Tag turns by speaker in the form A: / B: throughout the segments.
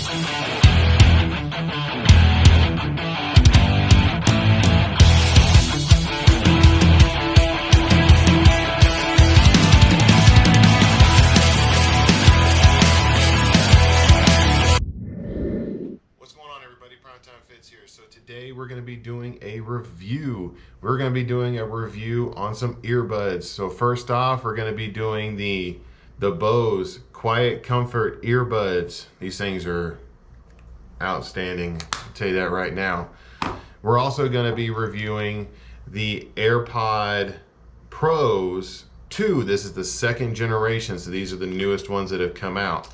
A: So today we're going to be doing a review. We're going to be doing a review on some earbuds. So first off, we're going to be doing the Bose Quiet Comfort earbuds. These things are outstanding, I'll tell you that right now. We're also going to be reviewing the AirPods Pros 2. This is the second generation, so these are the newest ones that have come out.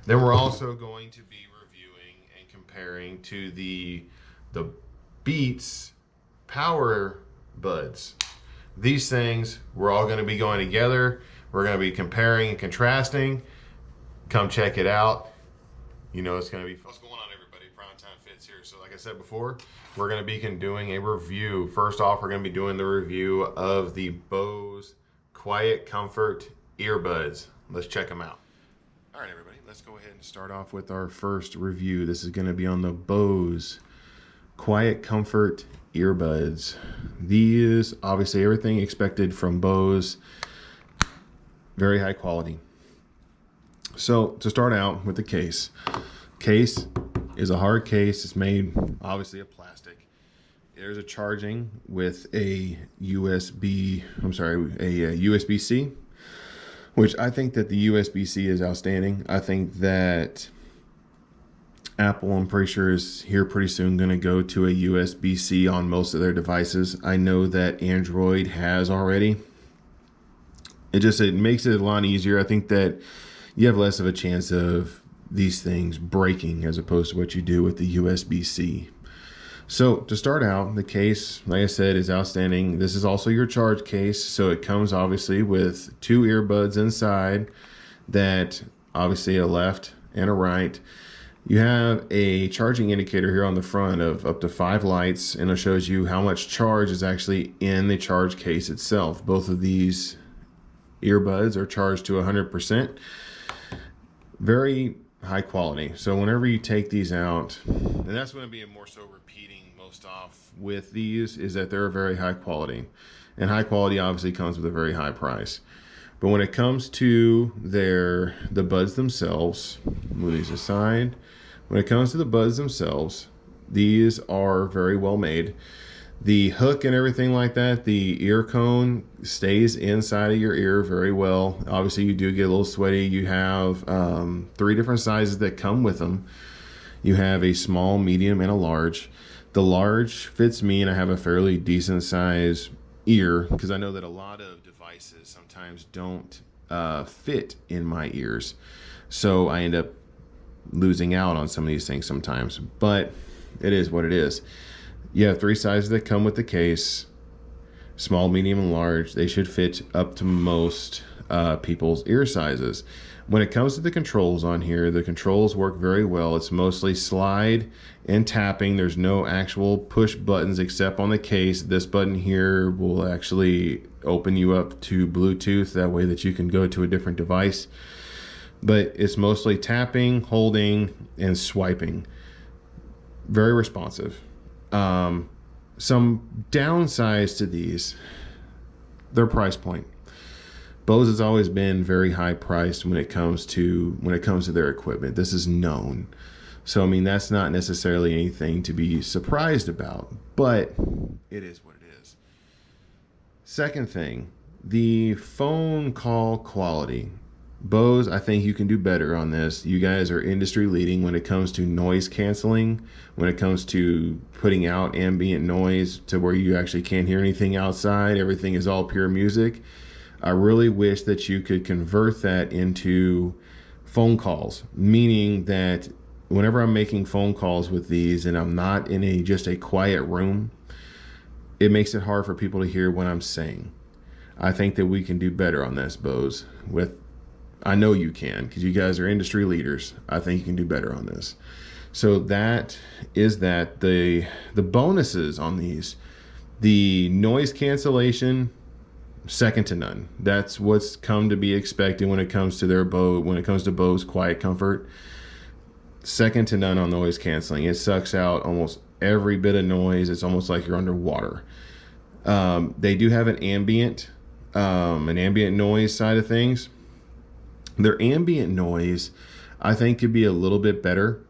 A: Then we're also going to be reviewing and comparing to the Beats Power Buds. These things, we're all going to be going together. We're going to be comparing and contrasting. Come check it out. You know it's going to be fun. What's going on, everybody? Primetime Fits here. So like I said before, we're going to be doing a review. First off, we're going to be doing the review of the Bose Quiet Comfort earbuds. Let's check them out. All right, everybody, let's go ahead and start off with our first review. This is going to be on the Bose Quiet Comfort earbuds. These, obviously everything expected from Bose, very high quality. So to start out with the case is a hard case. It's made obviously of plastic. There's a charging with a USB-C, which I think that the USB-C is outstanding. I think that Apple, I'm pretty sure, is here pretty soon going to go to a USB-C on most of their devices. I know that Android has already. It makes it a lot easier. I think that you have less of a chance of these things breaking as opposed to what you do with the USB-C. So to start out, the case, like I said, is outstanding. This is also your charge case. So it comes obviously with two earbuds inside, that obviously a left and a right. You have a charging indicator here on the front of up to 5 lights, and it shows you how much charge is actually in the charge case itself. Both of these earbuds are charged to 100%. Very high quality. So whenever you take these out, and that's going to be more so repeating most off with these, is that they're very high quality. And high quality obviously comes with a very high price. But when it comes to the buds themselves, move these aside. When it comes to the buds themselves, these are very well made. The hook and everything like that, the ear cone stays inside of your ear very well. Obviously, you do get a little sweaty. You have 3 different sizes that come with them. You have a small, medium, and a large. The large fits me, and I have a fairly decent size ear, because I know that a lot of devices sometimes don't fit in my ears. So I end up losing out on some of these things sometimes, but it is what it is. You have 3 sizes that come with the case: small, medium, and large. They should fit up to most people's ear sizes. When it comes to the controls on here, the controls work very well. It's mostly slide and tapping. There's no actual push buttons except on the case. This button here will actually open you up to Bluetooth, that way that you can go to a different device. But it's mostly tapping, holding, and swiping. Very responsive. Some downsides to these: their price point. Bose has always been very high priced when it comes to their equipment. This is known. So I mean, that's not necessarily anything to be surprised about, but it is what it is. Second thing, the phone call quality. Bose, I think you can do better on this. You guys are industry leading when it comes to noise canceling, when it comes to putting out ambient noise to where you actually can't hear anything outside. Everything is all pure music. I really wish that you could convert that into phone calls, meaning that whenever I'm making phone calls with these and I'm not in just a quiet room, it makes it hard for people to hear what I'm saying. I think that we can do better on this, Bose. I know you can, because you guys are industry leaders. I think you can do better on this. So that is that. The bonuses on these, the noise cancellation, second to none. That's what's come to be expected when it comes to Bose Quiet Comfort. second to none on noise canceling. It sucks out almost every bit of noise. It's almost like you're underwater. They do have an ambient noise side of things. Their ambient noise, I think, could be a little bit better.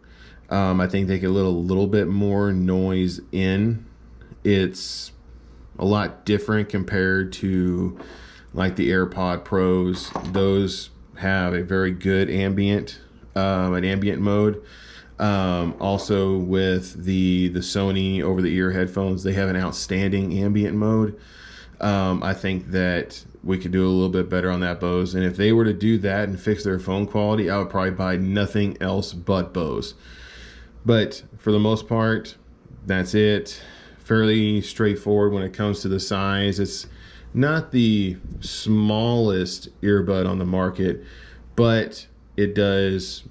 A: I think they could let a little bit more noise in. It's a lot different compared to like the AirPod Pros. Those have a very good ambient mode. Also with the Sony over-the-ear headphones, they have an outstanding ambient mode. I think that we could do a little bit better on that Bose. And if they were to do that and fix their phone quality, I would probably buy nothing else but Bose. But for the most part, that's it. Fairly straightforward when it comes to the size. It's not the smallest earbud on the market, but it does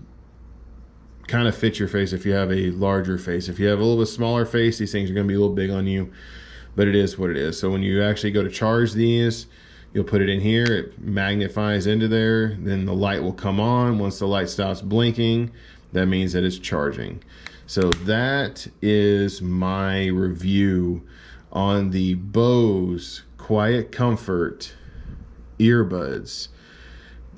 A: kind of fit your face if you have a larger face. If you have a little bit smaller face, these things are going to be a little big on you, but it is what it is. So when you actually go to charge these, you'll put it in here, it magnifies into there, then the light will come on. Once the light stops blinking, that means that it's charging. So that is my review on the Bose Quiet Comfort earbuds.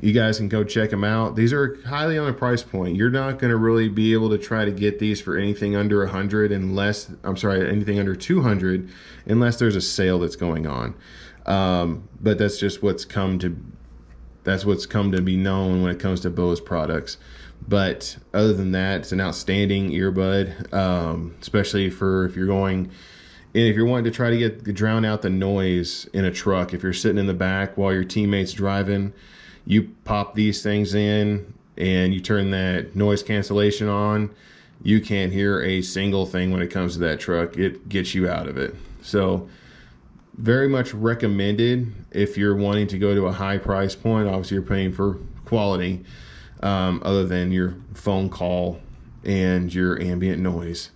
A: You guys can go check them out. These are highly on the price point. You're not going to really be able to try to get these for anything under 100 unless, I'm sorry, anything under 200 unless there's a sale that's going on. But that's just what's come to be known when it comes to Bose products. But other than that, it's an outstanding earbud, especially for if you're wanting to try to drown out the noise in a truck. If you're sitting in the back while your teammate's driving, you pop these things in and you turn that noise cancellation on. You can't hear a single thing when it comes to that truck. It gets you out of it. So very much recommended if you're wanting to go to a high price point. Obviously, you're paying for quality. Other than your phone call and your ambient noise.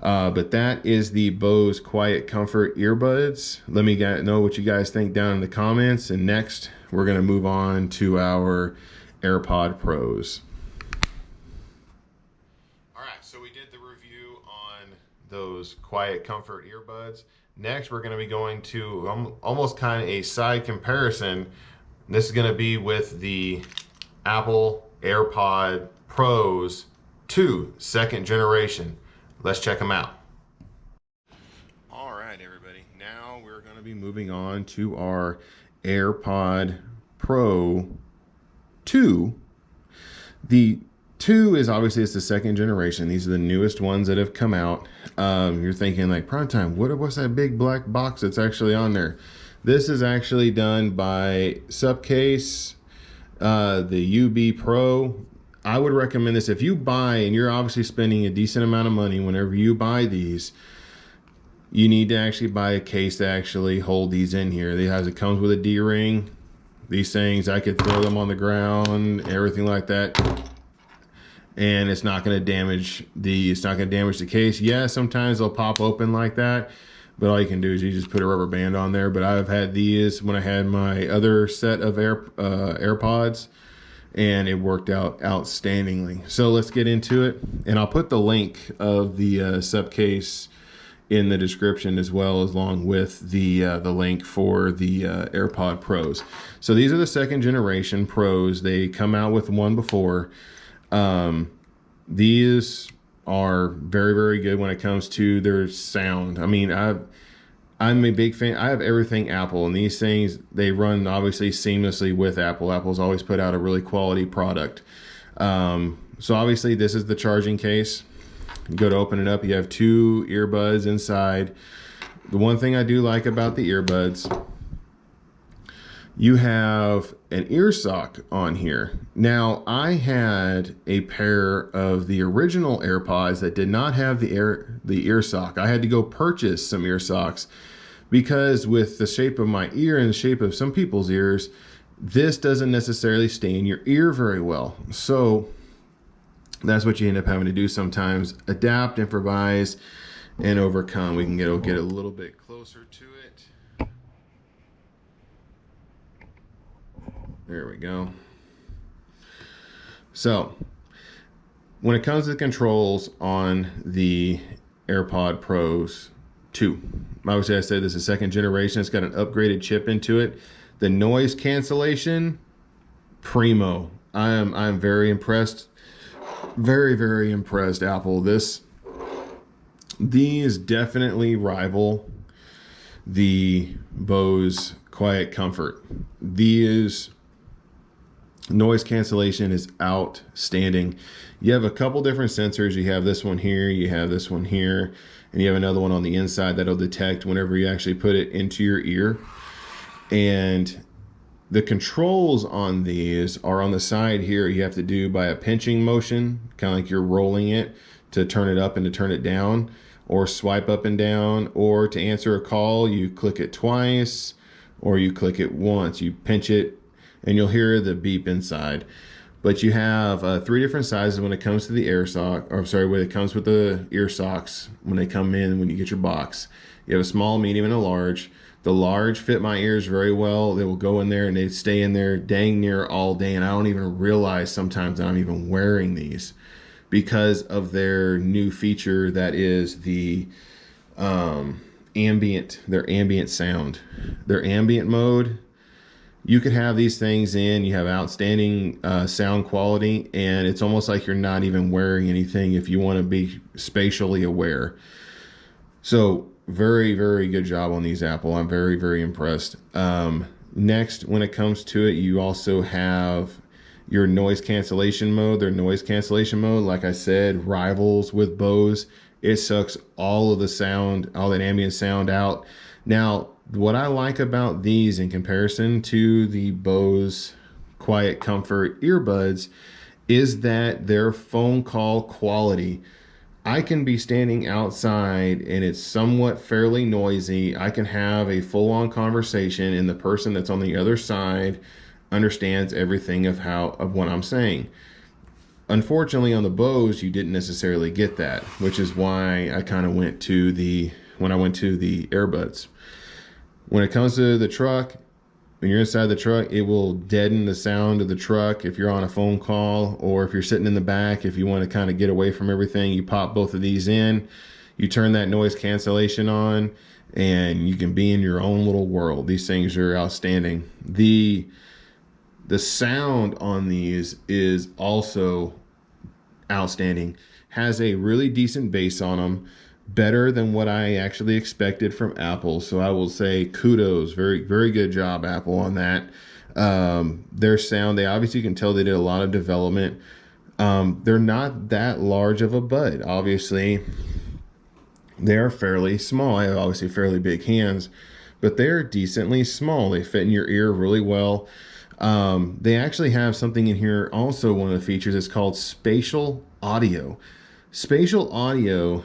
A: But that is the Bose Quiet Comfort earbuds. Let me know what you guys think down in the comments. And next, we're going to move on to our AirPod Pros. All right, so we did the review on those Quiet Comfort earbuds. Next, we're going to be going to almost kind of a side comparison. This is going to be with the Apple AirPod Pros 2, second generation. Let's check them out. All right, everybody. Now we're going to be moving on to our AirPod Pro 2. The 2 is obviously, it's the second generation. These are the newest ones that have come out. You're thinking like, prime time, what's that big black box that's actually on there? This is actually done by Subcase. The UB Pro. I would recommend this if you buy, and you're obviously spending a decent amount of money whenever you buy these, you need to actually buy a case to actually hold these in here. It comes with a D-ring. These things, I could throw them on the ground, everything like that, and it's not going to damage the case. Yeah, sometimes they'll pop open like that, but all you can do is you just put a rubber band on there. But I've had these when I had my other set of AirPods, and it worked out outstandingly. So let's get into it. And I'll put the link of the Subcase in the description as well, along with the link for the AirPod Pros. So these are the second generation Pros. They come out with one before. These are very, very good when it comes to their sound. I mean, I'm a big fan. I have everything Apple, and these things, they run obviously seamlessly with Apple. Apple's always put out a really quality product. So obviously this is the charging case. You go to open it up, you have 2 earbuds inside. The one thing I do like about the earbuds, you have an ear sock on here. Now, I had a pair of the original AirPods that did not have the ear sock. I had to go purchase some ear socks because with the shape of my ear and the shape of some people's ears, this doesn't necessarily stay in your ear very well. So that's what you end up having to do sometimes. Adapt, improvise, and overcome. We can get a little bit closer to it. There we go. So When it comes to the controls on the AirPod Pros 2, obviously I said this is second generation. It's got an upgraded chip into it. The noise cancellation, primo. I'm very impressed. Very, very impressed, Apple. These definitely rival the Bose Quiet Comfort. These noise cancellation is outstanding. You have a couple different sensors. You have this one here, you have this one here, and you have another one on the inside that'll detect whenever you actually put it into your ear. And the controls on these are on the side here. You have to do by a pinching motion, kind of like you're rolling it to turn it up and to turn it down, or swipe up and down, or to answer a call, you click it twice, or you click it once. You pinch it and you'll hear the beep inside. But you have 3 different sizes when it comes to the when it comes with the ear socks, when they come in, when you get your box. You have a small, medium, and a large. The large fit my ears very well. They will go in there and they stay in there dang near all day. And I don't even realize sometimes that I'm even wearing these because of their new feature that is the their ambient sound. Their ambient mode, you could have these things in, you have outstanding sound quality, and it's almost like you're not even wearing anything if you want to be spatially aware. So very, very good job on these, Apple. I'm very, very impressed. Next, when it comes to it, you also have your noise cancellation mode. Their noise cancellation mode, like I said, rivals with Bose. It sucks all of the sound, all that ambient sound out. Now, what I like about these in comparison to the Bose Quiet Comfort earbuds is that their phone call quality. I can be standing outside and it's somewhat fairly noisy. I can have a full-on conversation and the person that's on the other side understands everything of what I'm saying. Unfortunately, on the Bose, you didn't necessarily get that, which is why I kind of went to the earbuds. When it comes to the truck, when you're inside the truck, it will deaden the sound of the truck if you're on a phone call, or if you're sitting in the back, if you want to kind of get away from everything, you pop both of these in, you turn that noise cancellation on, and you can be in your own little world. These things are outstanding. The sound on these is also outstanding. Has a really decent bass on them. Better than what I actually expected from Apple. So I will say kudos. Very, very good job, Apple, on that. Their sound, they obviously can tell they did a lot of development. They're not that large of a bud. Obviously, they're fairly small. I have obviously fairly big hands, but they're decently small. They fit in your ear really well. They actually have something in here also, one of the features is called spatial audio. Spatial audio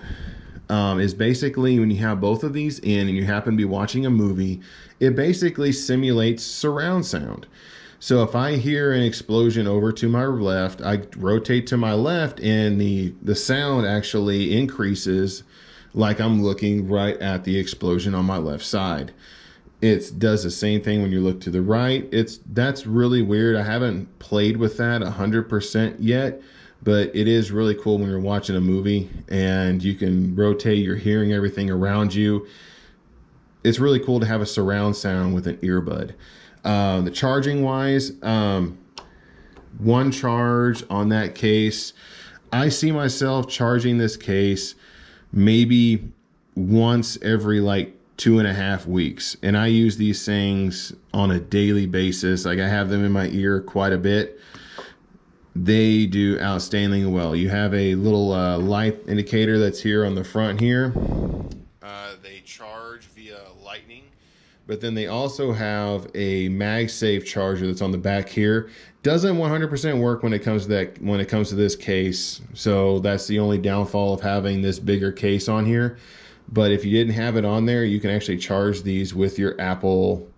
A: is basically when you have both of these in and you happen to be watching a movie, it basically simulates surround sound. So if I hear an explosion over to my left, I rotate to my left and the sound actually increases like I'm looking right at the explosion on my left side. It does the same thing when you look to the right. That's really weird. I haven't played with that 100% yet. But it is really cool when you're watching a movie and you can rotate, you're hearing everything around you. It's really cool to have a surround sound with an earbud. The charging wise, one charge on that case. I see myself charging this case maybe once every like 2.5 weeks. And I use these things on a daily basis. Like I have them in my ear quite a bit. They do outstandingly well. You have a little light indicator that's here on the front here. They charge via lightning, but then they also have a MagSafe charger that's on the back here. Doesn't 100% work when it comes to that. When it comes to this case, so that's the only downfall of having this bigger case on here. But if you didn't have it on there, you can actually charge these with your Apple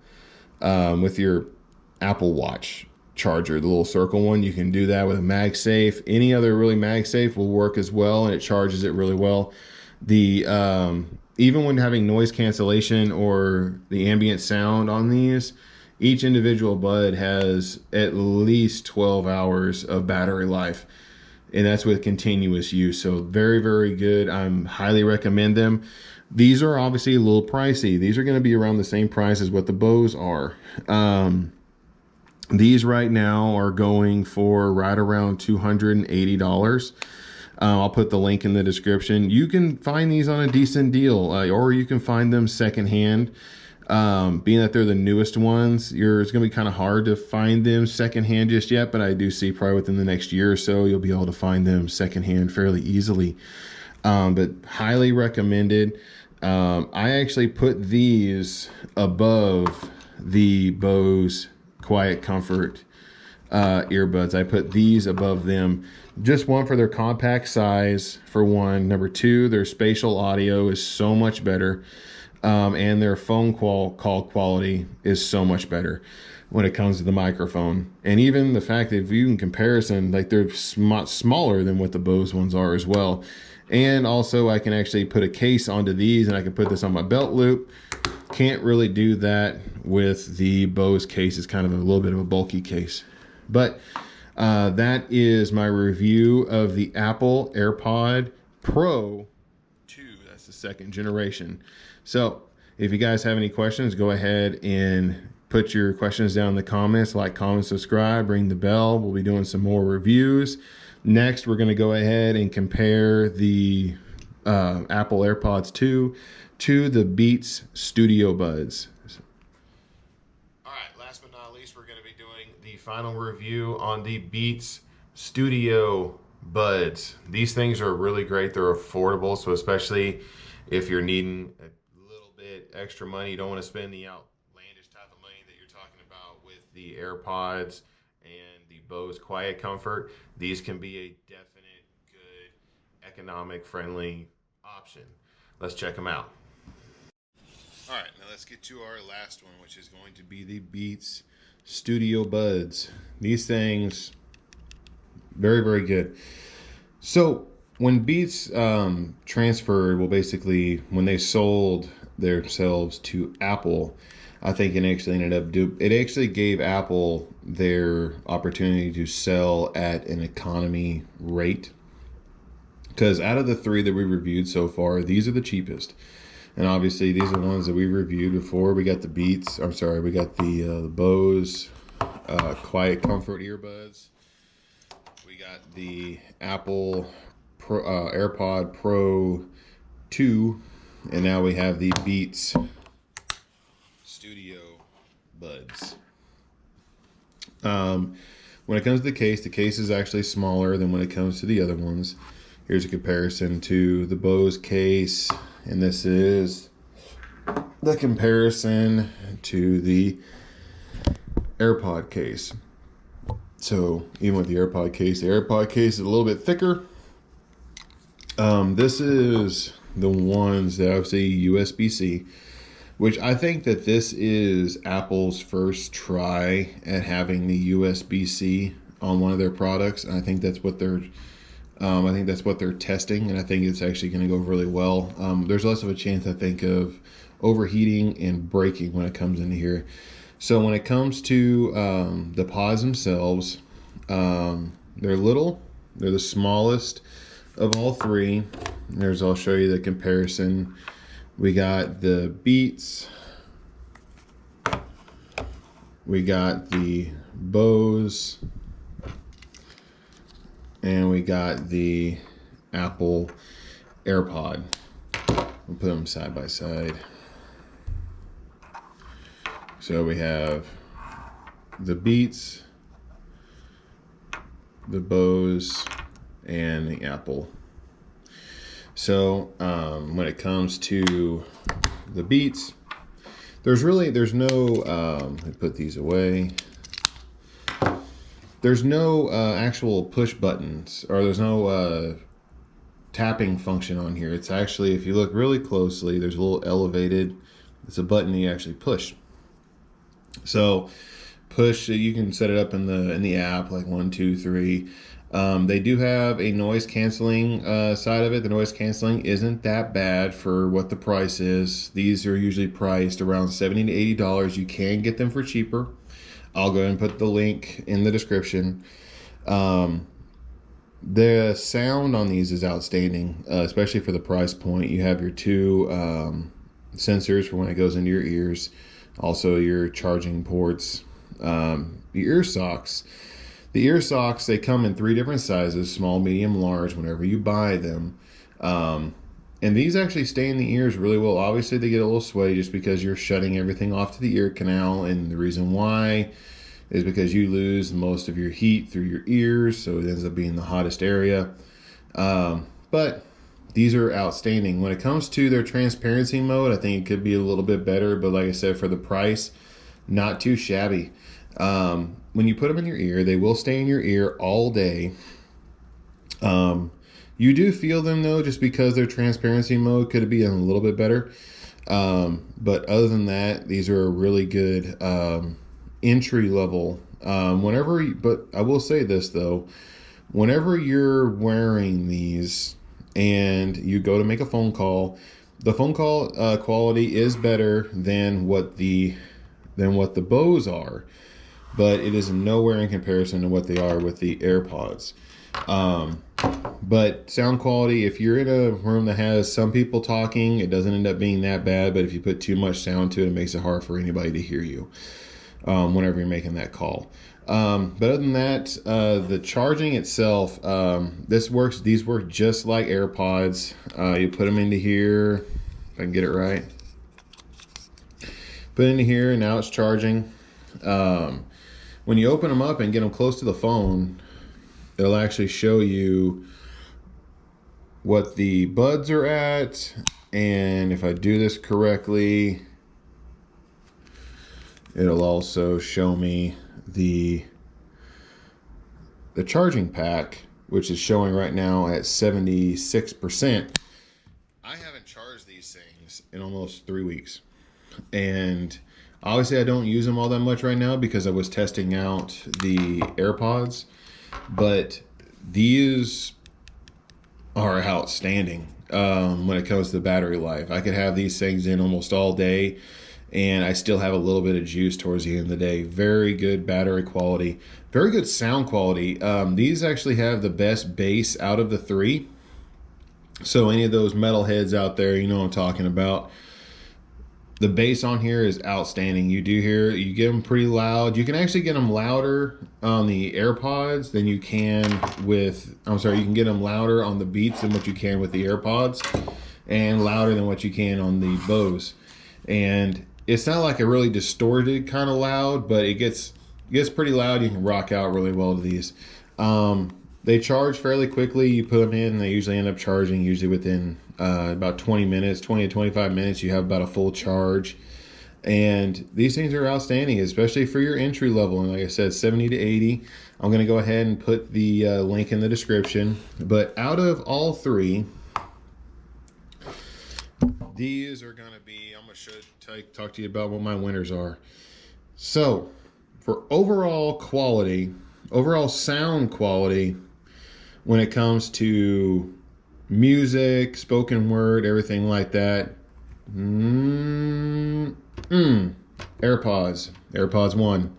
A: Watch charger, the little circle one. You can do that with a MagSafe. Any other really MagSafe will work as well, and it charges it really well. The even when having noise cancellation or the ambient sound on these, each individual bud has at least 12 hours of battery life. and that's with continuous use. So very, very good. I'm highly recommend them. These are obviously a little pricey. These are going to be around the same price as what the Bose are. These right now are going for right around $280. I'll put the link in the description. You can find these on a decent deal, or you can find them secondhand. Being that they're the newest ones, it's going to be kind of hard to find them secondhand just yet, but I do see probably within the next year or so, you'll be able to find them secondhand fairly easily. But highly recommended. I actually put these above the Bose Quiet Comfort earbuds. I put these above them. Just one, for their compact size, for one. Number two, their spatial audio is so much better. And their phone call quality is so much better when it comes to the microphone. And even the fact that if you can comparison, like they're smaller than what the Bose ones are as well. And also I can actually put a case onto these, and I can put this on my belt loop. Can't really do that with the Bose case. It's kind of a little bit of a bulky case. But that is my review of the Apple AirPod Pro 2. That's the second generation. So if you guys have any questions, go ahead and put your questions down in the comments. Like, comment, subscribe, ring the bell. We'll be doing some more reviews. Next, we're going to go ahead and compare the Apple AirPods 2 to the Beats Studio Buds. All right, last but not least, we're going to be doing the final review on the Beats Studio Buds. These things are really great. They're affordable, so especially if you're needing a little bit extra money, you don't want to spend the outlandish type of money that you're talking about with the AirPods and the Bose Quiet Comfort. These can be a definite good, economic friendly option. Let's check them out. All right, now let's get to our last one, which is going to be the Beats Studio Buds. These things, very, very good. So when Beats transferred, well, basically when they sold themselves to Apple, I think it actually ended up it actually gave Apple their opportunity to sell at an economy rate. Because out of the three that we reviewed so far, these are the cheapest. And obviously these are the ones that we reviewed before. We got the we got the Bose Quiet Comfort earbuds. We got the Apple AirPod Pro 2, and now we have the Beats Studio Buds. When it comes to the case is actually smaller than when it comes to the other ones. Here's a comparison to the Bose case, and this is the comparison to the AirPod case. So even with the AirPod case is a little bit thicker. This is the ones that obviously USB-C, which I think that this is Apple's first try at having the USB-C on one of their products. And I think that's what they're testing, and I think it's actually going to go really well. There's less of a chance, I think, of overheating and breaking when it comes into here. So when it comes to the pods themselves, they're little. They're the smallest of all three. I'll show you the comparison. We got the Beats. We got the Bose. And we got the Apple AirPod. We'll put them side by side. So we have the Beats, the Bose, and the Apple. So when it comes to the Beats, there's no, let me put these away. There's no actual push buttons, or there's no tapping function on here. It's actually, if you look really closely, there's a little elevated, it's a button you actually push. So push, you can set it up in the app, like 1, 2, 3. They do have a noise canceling side of it. The noise canceling isn't that bad for what the price is. These are usually priced around $70 to $80. You can get them for cheaper. I'll go ahead and put the link in the description. The sound on these is outstanding, especially for the price point. You have your two sensors for when it goes into your ears, also your charging ports, the ear socks. The ear socks, they come in 3 different sizes, small, medium, large, whenever you buy them. And these actually stay in the ears really well. Obviously, they get a little sweaty just because you're shutting everything off to the ear canal. And the reason why is because you lose most of your heat through your ears. So it ends up being the hottest area. But these are outstanding. When it comes to their transparency mode, I think it could be a little bit better. But like I said, for the price, not too shabby. When you put them in your ear, they will stay in your ear all day. You do feel them though, just because their transparency mode could be a little bit better. But other than that, these are a really good entry level. But I will say this though, whenever you're wearing these and you go to make a phone call, the phone call quality is better than what the Bose are, but it is nowhere in comparison to what they are with the AirPods. But sound quality, if you're in a room that has some people talking, it doesn't end up being that bad. But if you put too much sound to it, it makes it hard for anybody to hear you whenever you're making that call. But other than that, the charging itself, these work just like AirPods. You put them into here, if I can get it right. Put it into here, and now it's charging. When you open them up and get them close to the phone, it'll actually show you what the buds are at. And if I do this correctly, it'll also show me the charging pack, which is showing right now at 76%. I haven't charged these things in almost 3 weeks. And obviously I don't use them all that much right now because I was testing out the AirPods, but these are outstanding when it comes to the battery life. I could have these things in almost all day and I still have a little bit of juice towards the end of the day. Very good battery quality, very good sound quality. These actually have the best bass out of the 3. So any of those metalheads out there, you know what I'm talking about. The bass on here is outstanding. You get them pretty loud. You can actually get them louder on the AirPods than you can with, you can get them louder on the Beats than what you can with the AirPods, and louder than what you can on the Bose. And it's not like a really distorted kind of loud, but it gets pretty loud. You can rock out really well to these. They charge fairly quickly. You put them in, they usually end up charging within about 20 minutes, 20 to 25 minutes. You have about a full charge. And these things are outstanding, especially for your entry level. And like I said, 70 to 80. I'm going to go ahead and put the link in the description. But out of all 3, these are going to be, I'm going to talk to you about what my winners are. So for overall quality, overall sound quality, when it comes to music, spoken word, everything like that, AirPods 1.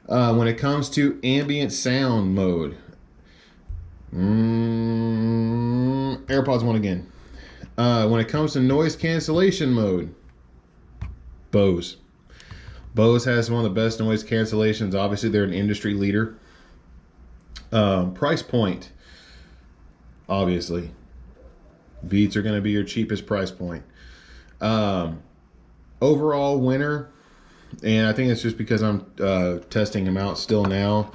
A: When it comes to ambient sound mode, AirPods 1 again. When it comes to noise cancellation mode, Bose. Bose has one of the best noise cancellations. Obviously, they're an industry leader. Price point, obviously, Beats are going to be your cheapest price point. Overall winner, and I think it's just because I'm testing them out still now,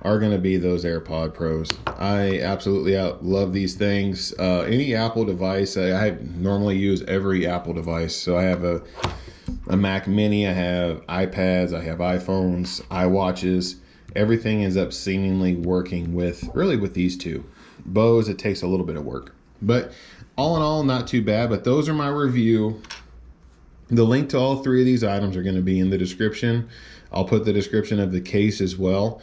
A: are going to be those AirPod Pros. I absolutely love these things. Any Apple device, I normally use every Apple device. So I have a Mac Mini, I have iPads, I have iPhones, iWatches. Everything ends up seemingly working with these two. Bose, it takes a little bit of work. But all in all, not too bad. But those are my review. The link to all 3 of these items are going to be in the description. I'll put the description of the case as well.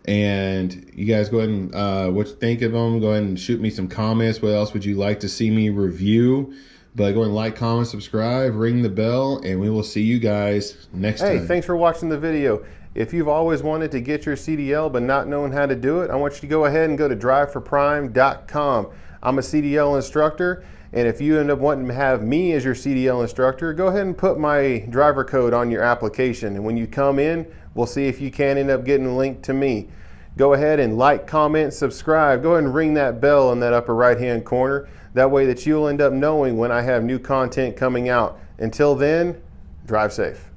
A: And you guys go ahead and what you think of them. Go ahead and shoot me some comments. What else would you like to see me review? But go and like, comment, subscribe, ring the bell, and we will see you guys next time.
B: Hey, thanks for watching the video. If you've always wanted to get your CDL but not knowing how to do it, I want you to go ahead and go to driveforprime.com. I'm a CDL instructor, and if you end up wanting to have me as your CDL instructor, go ahead and put my driver code on your application. And when you come in, we'll see if you can end up getting a link to me. Go ahead and like, comment, subscribe. Go ahead and ring that bell in that upper right-hand corner. That way that you'll end up knowing when I have new content coming out. Until then, drive safe.